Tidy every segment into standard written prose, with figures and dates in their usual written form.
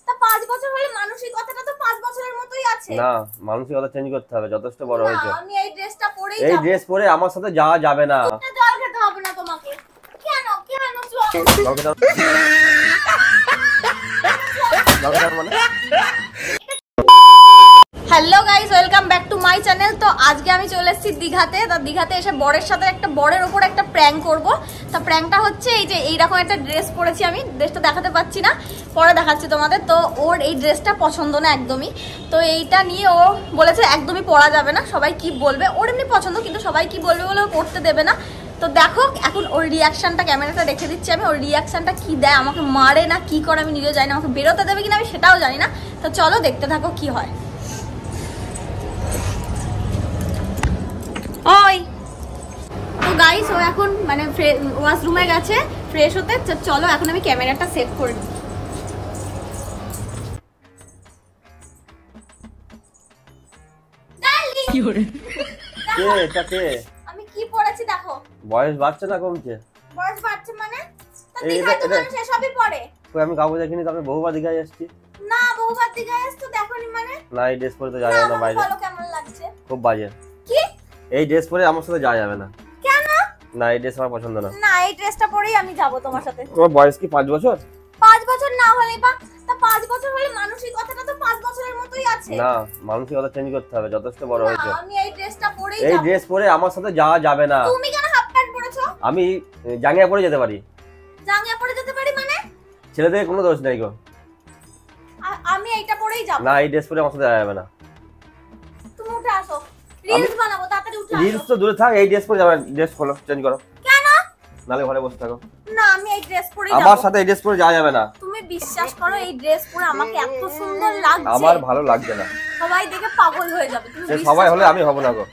তা 5 বছর হলে মানসিকতাটা তো 5 বছরের মতই আছে। না, মানসিকতা চেঞ্জ করতে হবে, যথেষ্ট বড় হয়েছে। আমি এই ড্রেসটা পরেই যাব। এই ড্রেস পরে আমার সাথে যাওয়া যাবে না। জল খেতে হবে না তোমাকে। কেন hello guys, welcome back to my channel. তো আজকে আমি চলে এসেছি দীঘাতে। তো দীঘাতে এসে বরের সাথে একটা বরের ওপর একটা প্র্যাঙ্ক করব। তো প্র্যাঙ্কটা হচ্ছে এই যে এইরকম একটা ড্রেস পরেছি আমি, ড্রেসটা দেখাতে পাচ্ছি না, পরে দেখাচ্ছি তোমাদের। তো ওর এই ড্রেসটা পছন্দ না একদমই, তো এইটা নিয়ে ও বলেছে একদমই পরা যাবে না, সবাই কি বলবে। ওর এমনি পছন্দ, কিন্তু সবাই কি বলবে বলে ও পরতে দেবে না। তো দেখো এখন ওর রিয়াকশনটা, ক্যামেরাটা রেখে দিচ্ছি আমি, ওর রিয়াকশনটা কি দেয়, আমাকে মারে না কি করে আমি নিজেও জানি না, আমাকে বেরোতে দেবে কিনা আমি সেটাও জানি না। তো চলো দেখতে থাকো কি হয়। ওই তো গাইস, ও এখন মানে ওয়াশরুমে গেছে ফ্রেশ হতে। চলো এখন আমি ক্যামেরাটা সেট করে নিই। আমি কি পড়েছি দেখো। বয়স বাড়ছে না কমছে? বয়স বাড়ছে মানে দীঘায় তো মানুষ এসবই পড়ে। কই আমি কাউকে দেখিনি তো, আমি বহুবার দীঘায় এসেছি। না, বহুবার দীঘায় এসছো দেখোনি মানে? না, এই ড্রেস পরে তো যাওয়া যাবে না বাইরে। বলো কেমন লাগছে? খুব বাজে। কি? এই ড্রেস পরে আমার সাথে যাওয়া যাবে না। কেন? না, এই ড্রেস আমার পছন্দ না। না, এই ড্রেসটা পরেই আমি যাব তোমার সাথে। তোমার বয়স কি 5 বছর? 5 বছর না হলে বা তা 5 বছর হলে মানসিকতাটা তো 5 বছরের মতই আছে। না, মানসিকতা চেঞ্জ করতে হবে, যথেষ্ট বড় হয়েছে। আমি এই ড্রেসটা পরেই যাব। এই ড্রেস পরে আমার সাথে যাওয়া যাবে না। তুমি কেন হাফ প্যান্ট পরেছো? আমি জাঙ্গিয়া পরে যেতে পারি। জাঙ্গিয়া পরে যেতে পারি মানে? ছেলেদের কোনো দোষ নাই গো। আমি এইটা পরেই যাব। না, এই ড্রেস পরে আমার সাথে যাওয়া যাবে না। তুমি উঠে আসো, রিলস বানাবো, তাড়াতাড়ি উঠে আসো। রিলস তো দূরে থাক, এই ড্রেস পরে যাবে। ড্রেস খোলো, চেঞ্জ করো। কেন? নালে ঘরে বসে থাকো। না, আমি এই ড্রেস পরেই যাব। আমার সাথে এই ড্রেস পরে যাওয়া যাবে না। তুমি বিশ্বাস করো, এই ড্রেস পরে আমাকে এত সুন্দর লাগছে, আমার ভালো লাগছে না। সবাই দেখে পাগল হয়ে যাবে। তুমি সবাই হলে আমি হব না গো।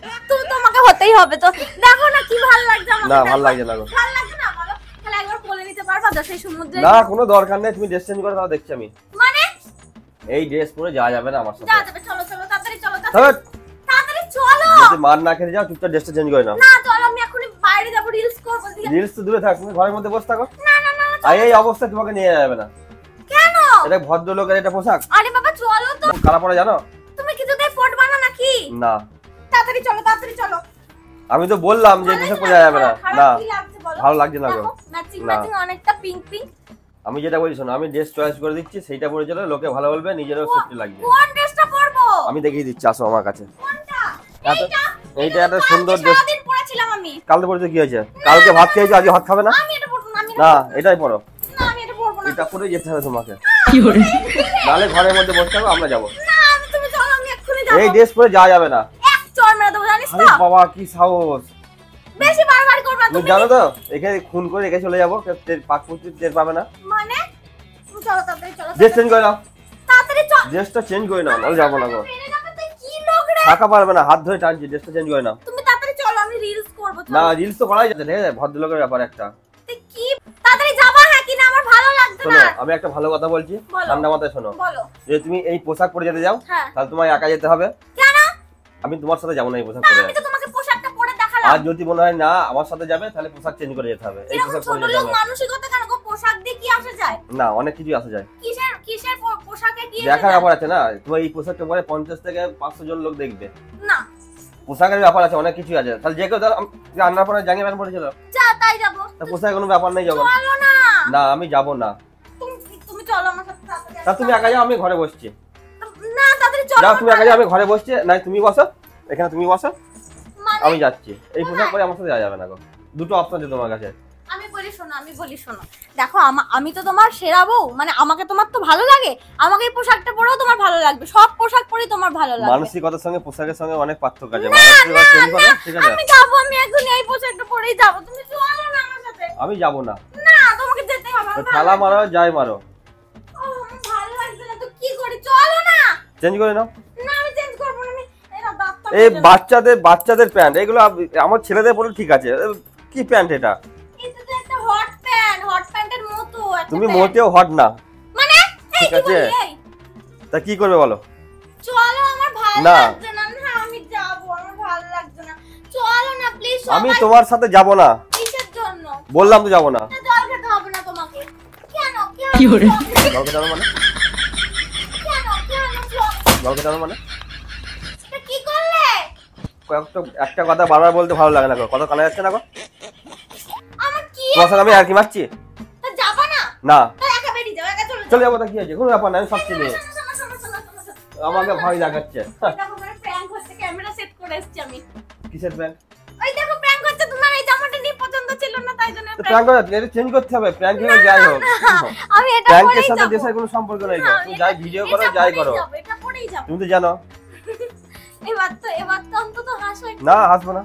তোমাকে হতেই হবে। তো দেখো না কি ভালো লাগছে আমাকে। না, ভালো লাগছে না গো। ভালো লাগছে না? বলো তাহলে একবার বলে নিতে পারবা তো সেই সমুদ্রে? না, কোনো দরকার নেই, তুমি ড্রেস চেঞ্জ করো, তাও দেখছি আমি। মানে এই ড্রেস পরে যাওয়া যাবে না আমার সাথে। যা যাবে, চলো চলো তাড়াতাড়ি চলো, তাড়াতাড়ি চলো। যদি মার না খেতে যাও, চুপচাপ ড্রেসটা চেঞ্জ করে নাও। না চলো, আমি এখনি বাইরে যাব, রিলস করব। রিলস তো দূরে থাক, তুমি ঘরের মধ্যে বসে থাকো। না না না, আর এই অবস্থা তোমাকে নিয়ে যাবে না। কেন? এটা ভদ্রলোকের এটা পোশাক। আরে বাবা চলো তো। কারা পরে জানো? তুমি কিছুতেই পড়বা না নাকি? না, তাড়াতাড়ি চলো, তাড়াতাড়ি চলো। আমি তো বললাম যে পোশাক পরে যাওয়া যাবে না। না, ভালো লাগছে না গো। ম্যাচিং ম্যাচিং অনেকটা পিঙ্ক পিঙ্ক। আমি যেটা বলছি শোনো, আমি ড্রেস চয়েস করে দিচ্ছি, সেইটা পরে চলো, লোকে ভালো বলবে, নিজেরও সেফটি লাগবে। কোন ড্রেসটা পরবো? আমি দেখিয়ে দিচ্ছি, আসো আমার কাছে। কোনটা? এইটা একটা সুন্দর ড্রেস। সারাদিন পরেছিলাম আমি। কালকে পরে কি হয়েছে? কালকে ভাত খেয়েছো, আজকে ভাত খাবে না? আমি এটা পরবো না, আমি না, এটাই পরো। না, আমি এটা পরবো না। এটা পরে যেতে হবে তোমাকে। কি করে? নালে ঘরের মধ্যে বসে থাকো, আমরা যাবো। না, তুমি চলো, আমি এক্ষুনি যাব। এই ড্রেস পরে যাওয়া যাবে না। এক চড় মেরে দেবো, জানিস আরে তো? বাবা কি সাহস! বেশি বারবার করবা তুমি তুমি। জানো তো এখানে খুন করে রেখে চলে যাবো, পাক পুচি টের পাবে না। মানে তুমি চলো, তাড়াতাড়ি চলো। ড্রেস চেঞ্জ করে নাও। তাড়াতাড়ি চল। ড্রেসটা চেঞ্জ করে নাও, নাহলে যাবো না গো। মেরে যাবে তুই, কি লোক রে? থাকা পারবে না, হাত ধরে টানছি, ড্রেসটা চেঞ্জ করে নাও। তুমি তাড়াতাড়ি চলো, আমি রিলস করব। না, রিলস তো করাই যাচ্ছে, ঠিক আছে? ভদ্রলোকের ব্যাপার একটা। তুই কি তাড়াতাড়ি যাবা? হ্যাঁ কি না, আমার ভালো লাগছে শোনো, না। আমি একটা ভালো কথা বলছি, বলো। ঠান্ডা মাথায় শোনো। বলো। যে তুমি এই পোশাক পরে যেতে যাও, হ্যাঁ। তাহলে তোমায় একা যেতে হবে। কেন? আমি তোমার সাথে যাবো না এই পোশাক না, পরে। আমি তো তোমাকে পোশাকটা পরে দেখালাম। আর যদি মনে হয় না আমার সাথে যাবে, তাহলে পোশাক চেঞ্জ করে যেতে হবে। এই এরকম পোশাক ছোট পরে যেতে লোক হবে মানসিকতা কেন গো? পোশাক দিয়ে কি আসা যায়? না, অনেক কিছু আসা যায়। কিসের কিসের পোশাকে কি আসা দেখার যায়? ব্যাপার আছে না, তোমার এই পোশাকটা পরে 50 থেকে 500 জন লোক দেখবে। না, পোশাকের ব্যাপার আছে, অনেক কিছু আছে। তাহলে যে কেউ রান্নার পরে জাঙ্গিয়া প্যান্ট পরেছিল, যা তাই যাব। তা পোশাকের কোনো ব্যাপার নেই যখন। চলো না। না, আমি যাব না। তুমি চলো আমার সাথে তাড়াতাড়ি। তা তুমি একা যাও, আমি ঘরে বসছি। না, তাড়াতাড়ি চলো। যাও, তুমি একা যাও, আমি ঘরে বসছি। নাই তুমি বসো এখানে, তুমি বসো, মানে আমি যাচ্ছি। এই পোশাক পরে আমার সাথে যাওয়া যাবে না গো। দুটো অপশন আছে তোমার কাছে। আমি বলি শোনো, দেখো আমি তো তোমার সেরা বউ, মানে আমাকে তোমার তো ভালো লাগে, আমাকে এই পোশাকটা পরেও তোমার ভালো লাগবে, সব পোশাক পরেই তোমার ভালো লাগবে। মানসিকতার সঙ্গে পোশাকের সঙ্গে অনেক পার্থক্য আছে। মানসিকতা চেঞ্জ করো, ঠিক আছে? আমি যাবো, আমি এখন এই পোশাকটা পরেই যাবো। তুমি চলো না আমার সাথে। আমি যাব না। না, তোমাকে যেতে হবে। আমার ভালো খেলা মারো, যাই মারো, আমার ভালো লাগছে না, তো কি করি? চলো না। চেঞ্জ করে নাও। না, আমি চেঞ্জ করবো না। আমি এরা দাঁতটা এই বাচ্চাদের প্যান্ট এগুলো আমার ছেলেদের পরে ঠিক আছে। কি প্যান্ট এটা? এটা তো একটা হট প্যান্টের মতো একটা তুমি প্যান্ট। মোটেও হট না, মানে এই ঠিক কি আছে? বলি, এই তা কি করবে বলো? চলো, আমার ভালো না। লাগছে না। না, আমি যাবো, আমার ভালো লাগছে না। চলো না প্লিজ। আমি তোমার সাথে যাব না, কিসের জন্য? বললাম তো যাব না। জল খেতে হবে না তোমাকে। কেন? কি করে? জল খেতে হবে মানে? জল খেতে হবে মানে কি করলে? একটা কথা বারবার বলতে ভালো লাগে না গো, কথা কানে যাচ্ছে না গো। আমার কি তোমার সঙ্গে আমি আর কি মারছি? তা যাবা না? না তো একা বেরিয়ে যাও, একা চলে যাও। চলে যাবো, তো কি আছে, কোনো ব্যাপার না, আমি সব চিনি। শোনো, শোনো, শোনো, শোনো, শোনো। আমাকে ভয় দেখাচ্ছে। দেখো মানে প্র্যাঙ্ক হচ্ছে, ক্যামেরা সেট করে এসেছি আমি। কিসের প্র্যাঙ্ক? ওই দেখো প্র্যাঙ্ক হচ্ছে, তোমার এই জামাটা নিয়ে পছন্দ ছিল না তাই জন্য প্র্যাঙ্ক করে এটা চেঞ্জ করতে হবে, প্র্যাঙ্ক হয়ে যাই হোক। আমি এটা প্র্যাঙ্কের পরেই সাথে যাব। দেশের কোনো সম্পর্ক নেই গো, তুমি যাই ভিডিও করো এটা যাই পরেই করো, যাব, এটা পরেই যাব। তুমি তো জানো। এবার তো অন্তত হাসো একটু। না হাসবো না।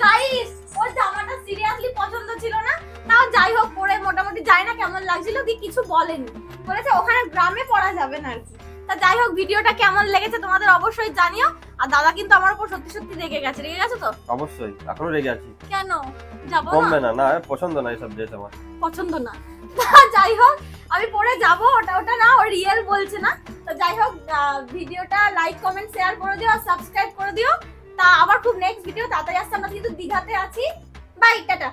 গাইস, ওর জামাটা সিরিয়াসলি পছন্দ ছিল না, তাও যাই হোক পরে মোটামুটি যাই না কেমন লাগছিল, দি কিছু বলেনি, বলেছে ওখানে গ্রামে পরা যাবে না আর কি। তা যাই হোক ভিডিওটা কেমন লেগেছে তোমাদের অবশ্যই জানিও। আর দাদা কিন্তু আমার উপর সত্যি সত্যি রেগে গেছে। রেগে গেছো তো? অবশ্যই, এখনো রেগে আছি। কেন যাবো কমবে না? না, না পছন্দ না এসব ড্রেস আমার। পছন্দ না। যাই হোক আমি পরে যাব, ওটা না, ও রিয়েল বলছে না। তো যাই হোক ভিডিওটা লাইক কমেন্ট শেয়ার করে দিও আর সাবস্ক্রাইব করে দিও। তা আবার খুব নেক্সট ভিডিও তাড়াতাড়ি আসছে, আমরা কিন্তু দীঘাতে আছি। Bye, tata.